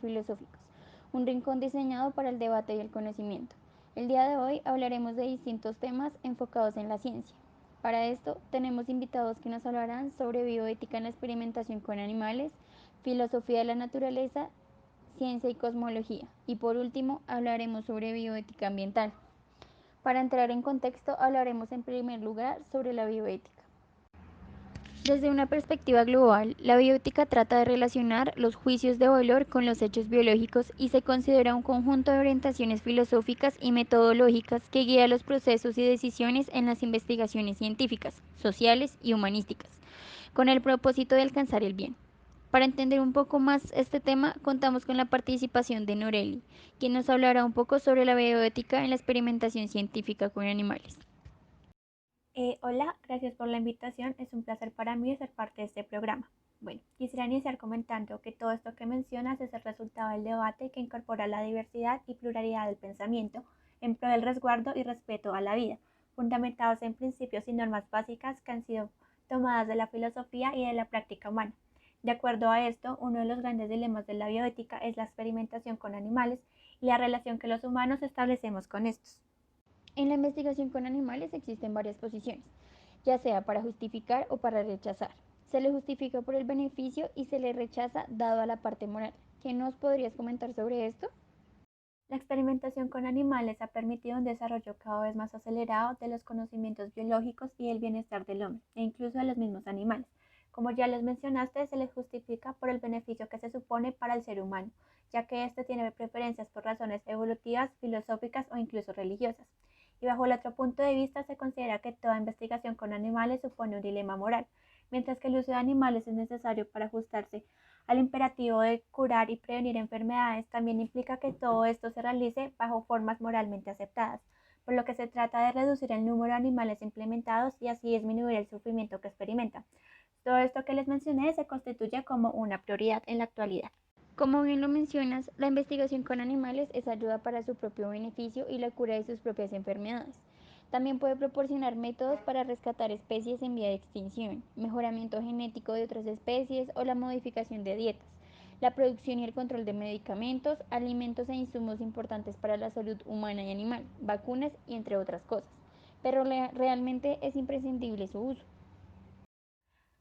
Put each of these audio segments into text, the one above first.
filosóficos, un rincón diseñado para el debate y el conocimiento. El día de hoy hablaremos de distintos temas enfocados en la ciencia. Para esto tenemos invitados que nos hablarán sobre bioética en la experimentación con animales, filosofía de la naturaleza, ciencia y cosmología. Y por último hablaremos sobre bioética ambiental. Para entrar en contexto hablaremos en primer lugar sobre la bioética. Desde una perspectiva global, la bioética trata de relacionar los juicios de valor con los hechos biológicos y se considera un conjunto de orientaciones filosóficas y metodológicas que guía los procesos y decisiones en las investigaciones científicas, sociales y humanísticas, con el propósito de alcanzar el bien. Para entender un poco más este tema, contamos con la participación de Noreli, quien nos hablará un poco sobre la bioética en la experimentación científica con animales. Hola, gracias por la invitación. Es un placer para mí ser parte de este programa. Bueno, quisiera iniciar comentando que todo esto que mencionas es el resultado del debate que incorpora la diversidad y pluralidad del pensamiento en pro del resguardo y respeto a la vida, fundamentados en principios y normas básicas que han sido tomadas de la filosofía y de la práctica humana. De acuerdo a esto, uno de los grandes dilemas de la bioética es la experimentación con animales y la relación que los humanos establecemos con estos. En la investigación con animales existen varias posiciones, ya sea para justificar o para rechazar. Se le justifica por el beneficio y se le rechaza dado a la parte moral. ¿Qué nos podrías comentar sobre esto? La experimentación con animales ha permitido un desarrollo cada vez más acelerado de los conocimientos biológicos y el bienestar del hombre, e incluso de los mismos animales. Como ya les mencionaste, se les justifica por el beneficio que se supone para el ser humano, ya que éste tiene preferencias por razones evolutivas, filosóficas o incluso religiosas. Y bajo el otro punto de vista se considera que toda investigación con animales supone un dilema moral, mientras que el uso de animales es necesario para ajustarse al imperativo de curar y prevenir enfermedades, también implica que todo esto se realice bajo formas moralmente aceptadas, por lo que se trata de reducir el número de animales implementados y así disminuir el sufrimiento que experimentan. Todo esto que les mencioné se constituye como una prioridad en la actualidad. Como bien lo mencionas, la investigación con animales es ayuda para su propio beneficio y la cura de sus propias enfermedades. También puede proporcionar métodos para rescatar especies en vía de extinción, mejoramiento genético de otras especies o la modificación de dietas, la producción y el control de medicamentos, alimentos e insumos importantes para la salud humana y animal, vacunas y entre otras cosas. Pero realmente es imprescindible su uso.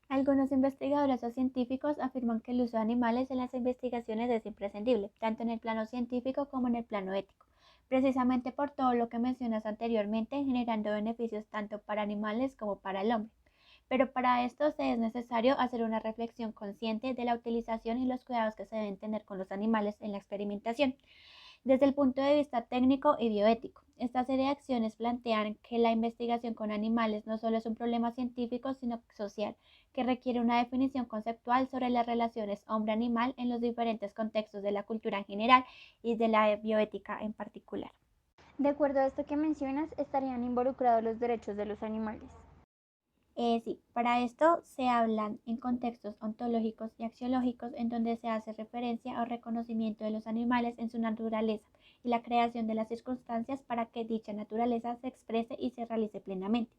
Algunos investigadores o científicos afirman que el uso de animales en las investigaciones es imprescindible, tanto en el plano científico como en el plano ético, precisamente por todo lo que mencionas anteriormente, generando beneficios tanto para animales como para el hombre. Pero para esto se es necesario hacer una reflexión consciente de la utilización y los cuidados que se deben tener con los animales en la experimentación. Desde el punto de vista técnico y bioético, esta serie de acciones plantean que la investigación con animales no solo es un problema científico, sino social, que requiere una definición conceptual sobre las relaciones hombre-animal en los diferentes contextos de la cultura en general y de la bioética en particular. De acuerdo a esto que mencionas, estarían involucrados los derechos de los animales. Sí, para esto se hablan en contextos ontológicos y axiológicos en donde se hace referencia al reconocimiento de los animales en su naturaleza y la creación de las circunstancias para que dicha naturaleza se exprese y se realice plenamente.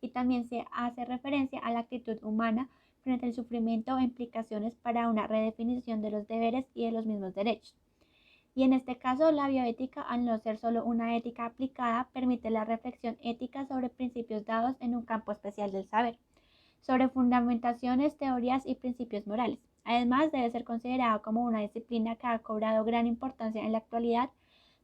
Y también se hace referencia a la actitud humana frente al sufrimiento e implicaciones para una redefinición de los deberes y de los mismos derechos. Y en este caso, la bioética, al no ser solo una ética aplicada, permite la reflexión ética sobre principios dados en un campo especial del saber, sobre fundamentaciones, teorías y principios morales. Además, debe ser considerado como una disciplina que ha cobrado gran importancia en la actualidad,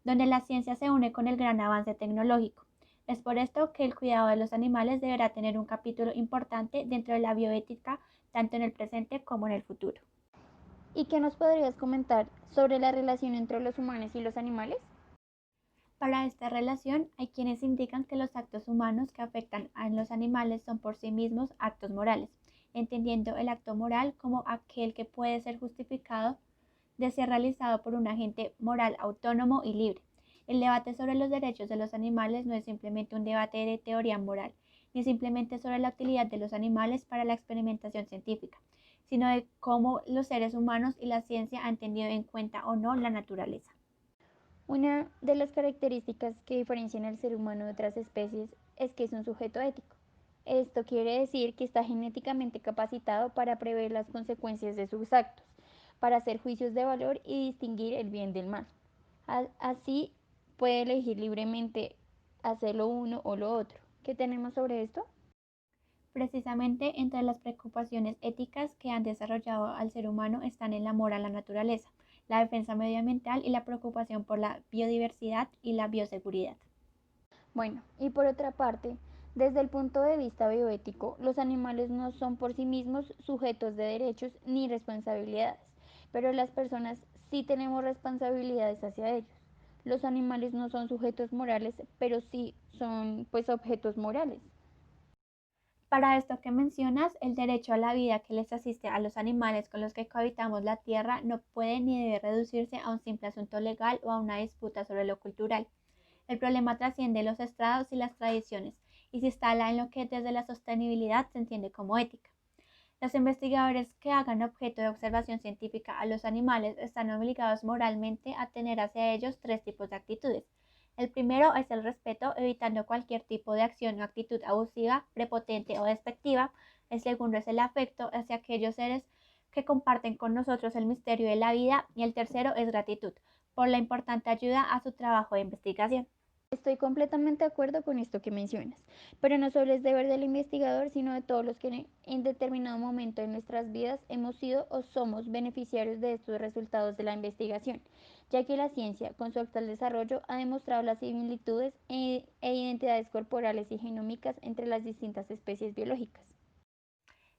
donde la ciencia se une con el gran avance tecnológico. Es por esto que el cuidado de los animales deberá tener un capítulo importante dentro de la bioética, tanto en el presente como en el futuro. ¿Y qué nos podrías comentar sobre la relación entre los humanos y los animales? Para esta relación, hay quienes indican que los actos humanos que afectan a los animales son por sí mismos actos morales, entendiendo el acto moral como aquel que puede ser justificado de ser realizado por un agente moral autónomo y libre. El debate sobre los derechos de los animales no es simplemente un debate de teoría moral, ni simplemente sobre la utilidad de los animales para la experimentación científica, sino de cómo los seres humanos y la ciencia han tenido en cuenta o no la naturaleza. Una de las características que diferencian al ser humano de otras especies es que es un sujeto ético. Esto quiere decir que está genéticamente capacitado para prever las consecuencias de sus actos, para hacer juicios de valor y distinguir el bien del mal. Así puede elegir libremente hacer lo uno o lo otro. ¿Qué tenemos sobre esto? Precisamente entre las preocupaciones éticas que han desarrollado al ser humano están el amor a la naturaleza, la defensa medioambiental y la preocupación por la biodiversidad y la bioseguridad. Bueno, y por otra parte, desde el punto de vista bioético, los animales no son por sí mismos sujetos de derechos ni responsabilidades, pero las personas sí tenemos responsabilidades hacia ellos. Los animales no son sujetos morales, pero sí son pues objetos morales. Para esto que mencionas, el derecho a la vida que les asiste a los animales con los que cohabitamos la tierra no puede ni debe reducirse a un simple asunto legal o a una disputa sobre lo cultural. El problema trasciende los estrados y las tradiciones y se instala en lo que desde la sostenibilidad se entiende como ética. Los investigadores que hagan objeto de observación científica a los animales están obligados moralmente a tener hacia ellos tres tipos de actitudes. El primero es el respeto, evitando cualquier tipo de acción o actitud abusiva, prepotente o despectiva. El segundo es el afecto hacia aquellos seres que comparten con nosotros el misterio de la vida. Y el tercero es gratitud, por la importante ayuda a su trabajo de investigación. Estoy completamente de acuerdo con esto que mencionas, pero no solo es deber del investigador, sino de todos los que en determinado momento de nuestras vidas hemos sido o somos beneficiarios de estos resultados de la investigación, ya que la ciencia, con su actual desarrollo, ha demostrado las similitudes e identidades corporales y genómicas entre las distintas especies biológicas.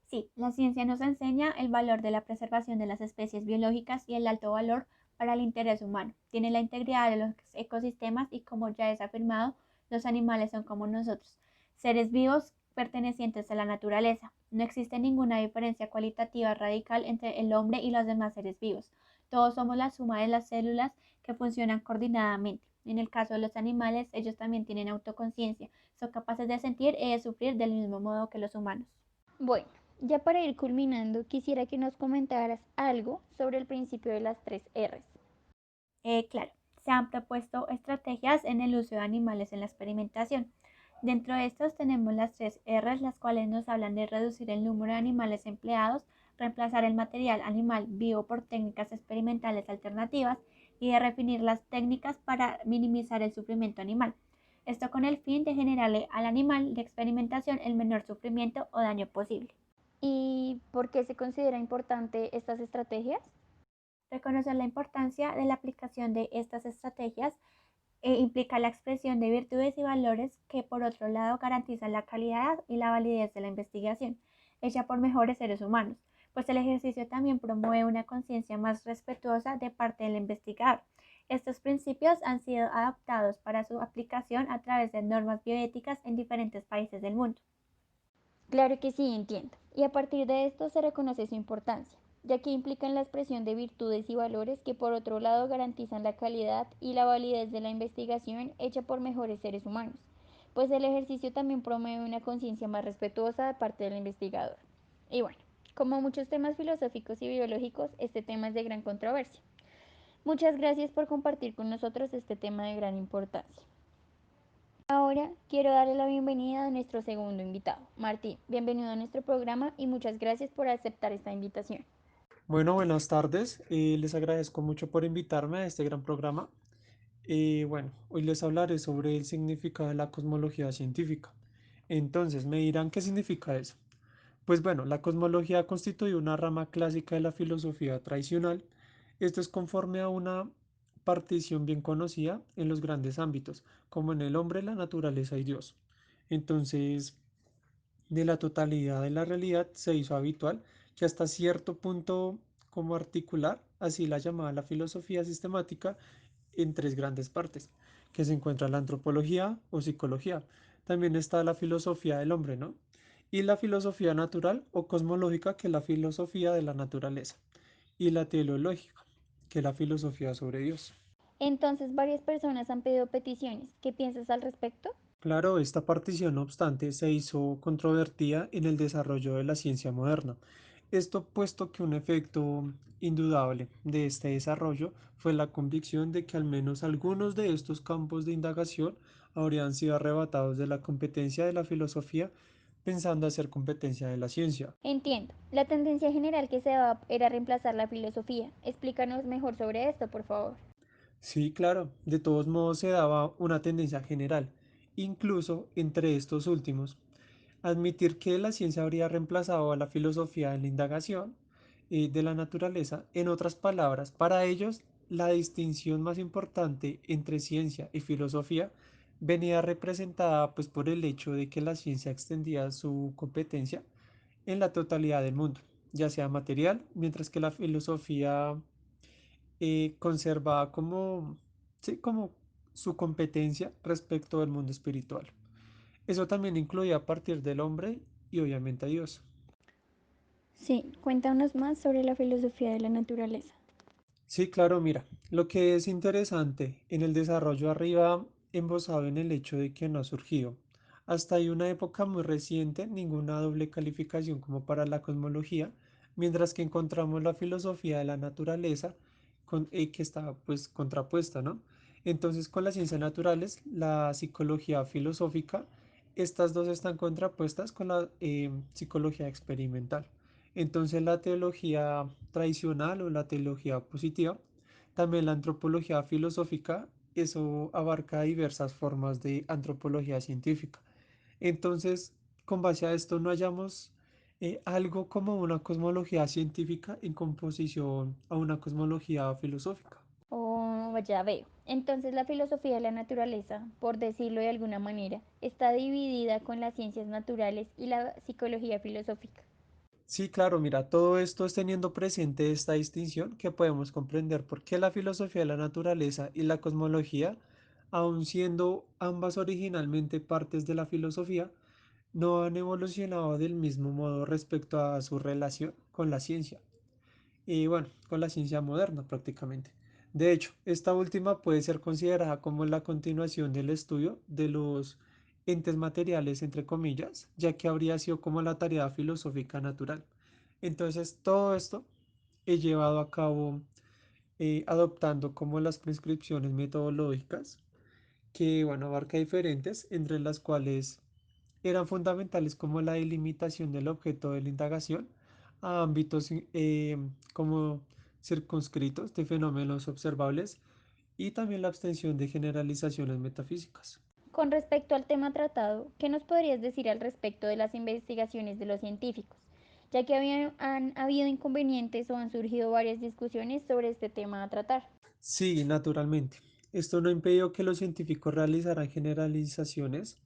Sí, la ciencia nos enseña el valor de la preservación de las especies biológicas y el alto valor para el interés humano. Tiene la integridad de los ecosistemas y, como ya es afirmado, los animales son como nosotros, seres vivos pertenecientes a la naturaleza. No existe ninguna diferencia cualitativa radical entre el hombre y los demás seres vivos. Todos somos la suma de las células que funcionan coordinadamente. En el caso de los animales, ellos también tienen autoconciencia, son capaces de sentir y de sufrir del mismo modo que los humanos. Bueno, ya para ir culminando, quisiera que nos comentaras algo sobre el principio de las tres R's. Claro, se han propuesto estrategias en el uso de animales en la experimentación. Dentro de estos tenemos las tres R's, las cuales nos hablan de reducir el número de animales empleados, reemplazar el material animal vivo por técnicas experimentales alternativas y de refinir las técnicas para minimizar el sufrimiento animal. Esto con el fin de generarle al animal de experimentación el menor sufrimiento o daño posible. ¿Y por qué se considera importante estas estrategias? Reconocer la importancia de la aplicación de estas estrategias implica la expresión de virtudes y valores que, por otro lado, garantizan la calidad y la validez de la investigación, hecha por mejores seres humanos, pues el ejercicio también promueve una conciencia más respetuosa de parte del investigador. Estos principios han sido adaptados para su aplicación a través de normas bioéticas en diferentes países del mundo. Claro que sí, entiendo. Y a partir de esto se reconoce su importancia, ya que implican la expresión de virtudes y valores que por otro lado garantizan la calidad y la validez de la investigación hecha por mejores seres humanos, pues el ejercicio también promueve una conciencia más respetuosa de parte del investigador. Y bueno, como muchos temas filosóficos y biológicos, este tema es de gran controversia. Muchas gracias por compartir con nosotros este tema de gran importancia. Ahora quiero darle la bienvenida a nuestro segundo invitado. Martín, bienvenido a nuestro programa y muchas gracias por aceptar esta invitación. Bueno, buenas tardes. Les agradezco mucho por invitarme a este gran programa. Bueno, hoy les hablaré sobre el significado de la cosmología científica. Entonces, me dirán qué significa eso. Pues bueno, la cosmología constituye una rama clásica de la filosofía tradicional. Esto es conforme a una partición bien conocida en los grandes ámbitos, como en el hombre, la naturaleza y Dios. Entonces, de la totalidad de la realidad se hizo habitual que hasta cierto punto como articular así la llamada la filosofía sistemática en tres grandes partes, que se encuentra la antropología o psicología. También está la filosofía del hombre, ¿no? Y la filosofía natural o cosmológica, que es la filosofía de la naturaleza. Y la teleológica, que es la filosofía sobre Dios. Entonces, varias personas han pedido peticiones. ¿Qué piensas al respecto? Claro, esta partición, no obstante, se hizo controvertida en el desarrollo de la ciencia moderna. Esto puesto que un efecto indudable de este desarrollo fue la convicción de que al menos algunos de estos campos de indagación habrían sido arrebatados de la competencia de la filosofía pensando hacer competencia de la ciencia. Entiendo. La tendencia general que se daba era reemplazar la filosofía. Explícanos mejor sobre esto, por favor. Sí, claro, de todos modos se daba una tendencia general, incluso entre estos últimos. Admitir que la ciencia habría reemplazado a la filosofía en la indagación de la naturaleza, en otras palabras, para ellos la distinción más importante entre ciencia y filosofía venía representada pues por el hecho de que la ciencia extendía su competencia en la totalidad del mundo, ya sea material, mientras que la filosofía conservaba como, sí, como su competencia respecto al mundo espiritual. Eso también incluía a partir del hombre y obviamente a Dios. Sí, cuéntanos más sobre la filosofía de la naturaleza. Sí, claro, mira, lo que es interesante en el desarrollo arriba, embosado en el hecho de que no ha surgido. Hasta hay una época muy reciente, ninguna doble calificación como para la cosmología, mientras que encontramos la filosofía de la naturaleza que está pues contrapuesta, ¿no? Entonces con las ciencias naturales, la psicología filosófica, estas dos están contrapuestas con la psicología experimental. Entonces la teología tradicional o la teología positiva, también la antropología filosófica, eso abarca diversas formas de antropología científica. Entonces, con base a esto, no hallamos algo como una cosmología científica en composición a una cosmología filosófica. Oh, ya veo. Entonces la filosofía de la naturaleza, por decirlo de alguna manera, está dividida con las ciencias naturales y la psicología filosófica. Sí, claro, mira, todo esto es teniendo presente esta distinción que podemos comprender por qué la filosofía de la naturaleza y la cosmología, aun siendo ambas originalmente partes de la filosofía, no han evolucionado del mismo modo respecto a su relación con la ciencia y bueno, con la ciencia moderna prácticamente. De hecho, esta última puede ser considerada como la continuación del estudio de los entes materiales, entre comillas, ya que habría sido como la tarea filosófica natural. Entonces, todo esto he llevado a cabo adoptando como las prescripciones metodológicas que, bueno, abarca diferentes, entre las cuales eran fundamentales como la delimitación del objeto de la indagación a ámbitos como circunscritos de fenómenos observables y también la abstención de generalizaciones metafísicas. Con respecto al tema tratado, ¿qué nos podrías decir al respecto de las investigaciones de los científicos? Ya que han habido inconvenientes o han surgido varias discusiones sobre este tema a tratar. Sí, naturalmente. Esto no impidió que los científicos realizaran generalizaciones,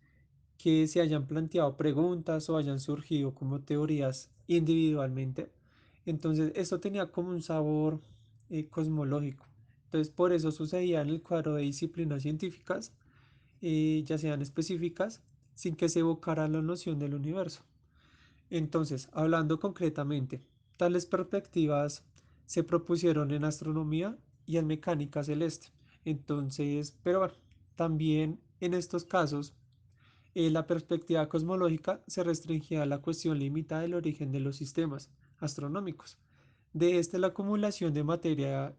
que se hayan planteado preguntas o hayan surgido como teorías individualmente. Entonces, esto tenía como un sabor cosmológico. Entonces, por eso sucedía en el cuadro de disciplinas científicas, ya sean específicas, sin que se evocara la noción del universo. Entonces, hablando concretamente, tales perspectivas se propusieron en astronomía y en mecánica celeste. Entonces, pero bueno, también en estos casos la perspectiva cosmológica se restringía a la cuestión limitada del origen de los sistemas astronómicos. De este, la acumulación de materia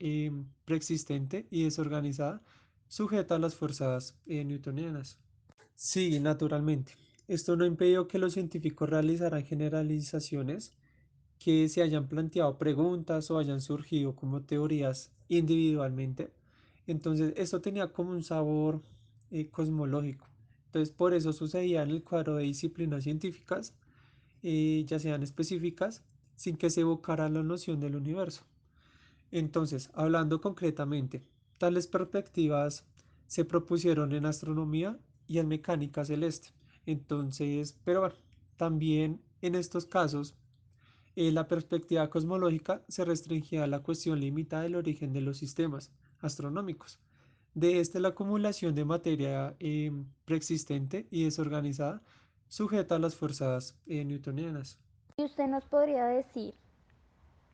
preexistente y desorganizada sujeta a las fuerzas newtonianas. Sí, naturalmente. Esto no impidió que los científicos realizaran generalizaciones, que se hayan planteado preguntas o hayan surgido como teorías individualmente. Entonces, esto tenía como un sabor cosmológico. Entonces, por eso sucedía en el cuadro de disciplinas científicas, ya sean específicas, sin que se evocara la noción del universo. Entonces, hablando concretamente, tales perspectivas se propusieron en astronomía y en mecánica celeste. Entonces, pero bueno, también en estos casos la perspectiva cosmológica se restringía a la cuestión limitada del origen de los sistemas astronómicos. De este, la acumulación de materia preexistente y desorganizada sujeta a las fuerzas newtonianas. ¿Y usted nos podría decir,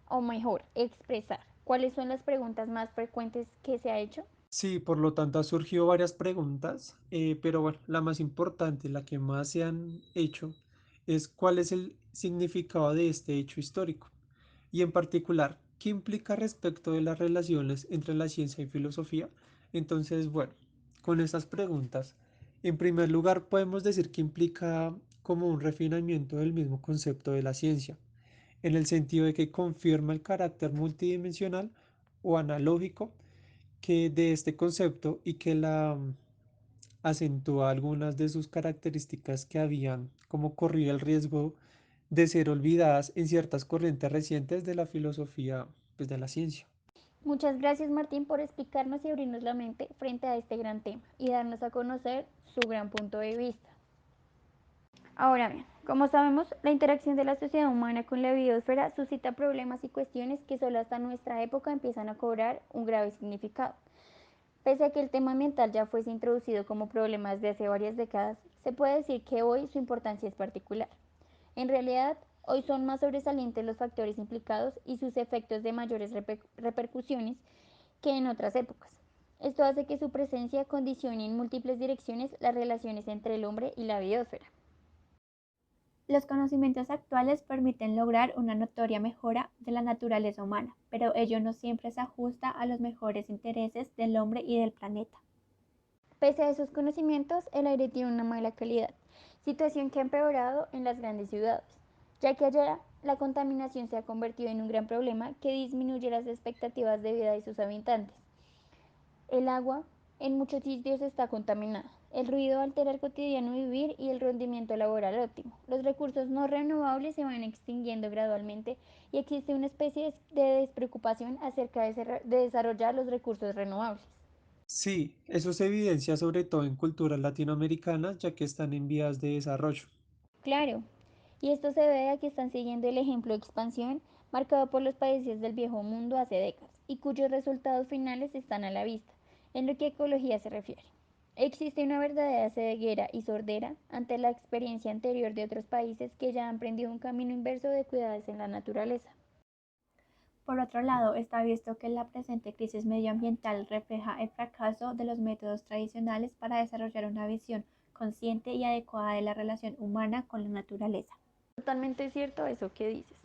o mejor, expresar, cuáles son las preguntas más frecuentes que se ha hecho? Sí, por lo tanto, han surgido varias preguntas, pero bueno, la más importante, la que más se han hecho, es cuál es el significado de este hecho histórico y en particular, ¿qué implica respecto de las relaciones entre la ciencia y filosofía? Entonces, bueno, con estas preguntas, en primer lugar podemos decir que implica como un refinamiento del mismo concepto de la ciencia, en el sentido de que confirma el carácter multidimensional o analógico que de este concepto y que acentúa algunas de sus características que habían como corrido el riesgo de ser olvidadas en ciertas corrientes recientes de la filosofía, pues de la ciencia. Muchas gracias Martín por explicarnos y abrirnos la mente frente a este gran tema y darnos a conocer su gran punto de vista. Ahora bien, como sabemos, la interacción de la sociedad humana con la biosfera suscita problemas y cuestiones que solo hasta nuestra época empiezan a cobrar un grave significado. Pese a que el tema ambiental ya fuese introducido como problema desde hace varias décadas, se puede decir que hoy su importancia es particular. En realidad, hoy son más sobresalientes los factores implicados y sus efectos de mayores repercusiones que en otras épocas. Esto hace que su presencia condicione en múltiples direcciones las relaciones entre el hombre y la biosfera. Los conocimientos actuales permiten lograr una notoria mejora de la naturaleza humana, pero ello no siempre se ajusta a los mejores intereses del hombre y del planeta. Pese a esos conocimientos, el aire tiene una mala calidad, situación que ha empeorado en las grandes ciudades, ya que allá la contaminación se ha convertido en un gran problema que disminuye las expectativas de vida de sus habitantes. El agua en muchos sitios está contaminada. El ruido altera el cotidiano vivir y el rendimiento laboral óptimo. Los recursos no renovables se van extinguiendo gradualmente y existe una especie de despreocupación acerca de desarrollar los recursos renovables. Sí, eso se evidencia sobre todo en culturas latinoamericanas, ya que están en vías de desarrollo. Claro, y esto se debe a que están siguiendo el ejemplo de expansión marcado por los países del viejo mundo hace décadas y cuyos resultados finales están a la vista, en lo que a ecología se refiere. Existe una verdadera ceguera y sordera ante la experiencia anterior de otros países que ya han emprendido un camino inverso de cuidados en la naturaleza. Por otro lado, está visto que la presente crisis medioambiental refleja el fracaso de los métodos tradicionales para desarrollar una visión consciente y adecuada de la relación humana con la naturaleza. Totalmente cierto eso que dices.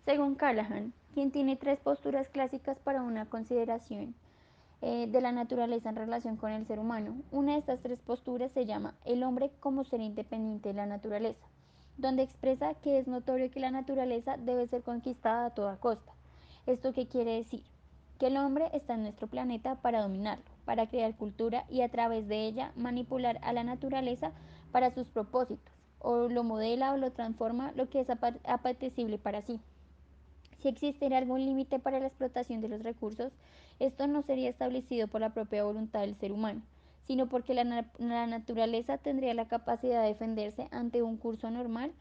Según Callahan, quien tiene tres posturas clásicas para una consideración de la naturaleza en relación con el ser humano. Una de estas tres posturas se llama el hombre como ser independiente de la naturaleza, donde expresa que es notorio que la naturaleza debe ser conquistada a toda costa. ¿Esto qué quiere decir? Que el hombre está en nuestro planeta para dominarlo, para crear cultura y a través de ella manipular a la naturaleza para sus propósitos, o lo modela o lo transforma lo que es apetecible para sí. Si existiera algún límite para la explotación de los recursos, esto no sería establecido por la propia voluntad del ser humano, sino porque la naturaleza tendría la capacidad de defenderse ante un curso normal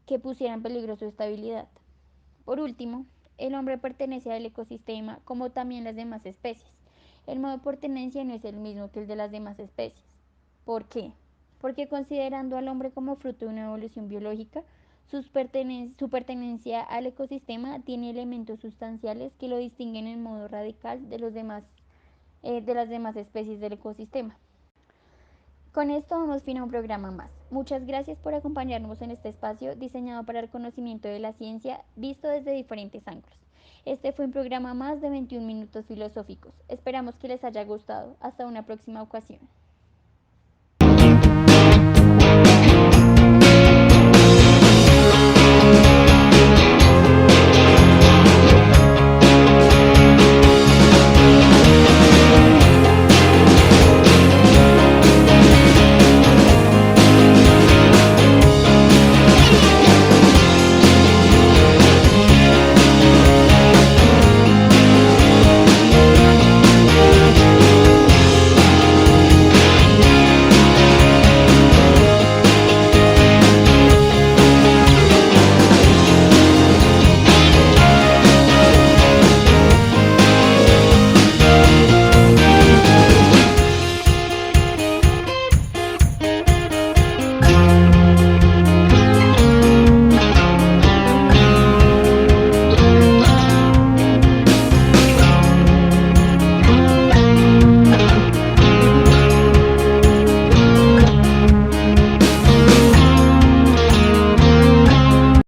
que pusiera en peligro su estabilidad. Por último, el hombre pertenece al ecosistema como también las demás especies. El modo de pertenencia no es el mismo que el de las demás especies. ¿Por qué? Porque considerando al hombre como fruto de una evolución biológica, su pertenencia al ecosistema tiene elementos sustanciales que lo distinguen en modo radical de las demás especies del ecosistema. Con esto damos fin a un programa más. Muchas gracias por acompañarnos en este espacio diseñado para el conocimiento de la ciencia visto desde diferentes ángulos. Este fue un programa más de 21 minutos filosóficos. Esperamos que les haya gustado. Hasta una próxima ocasión.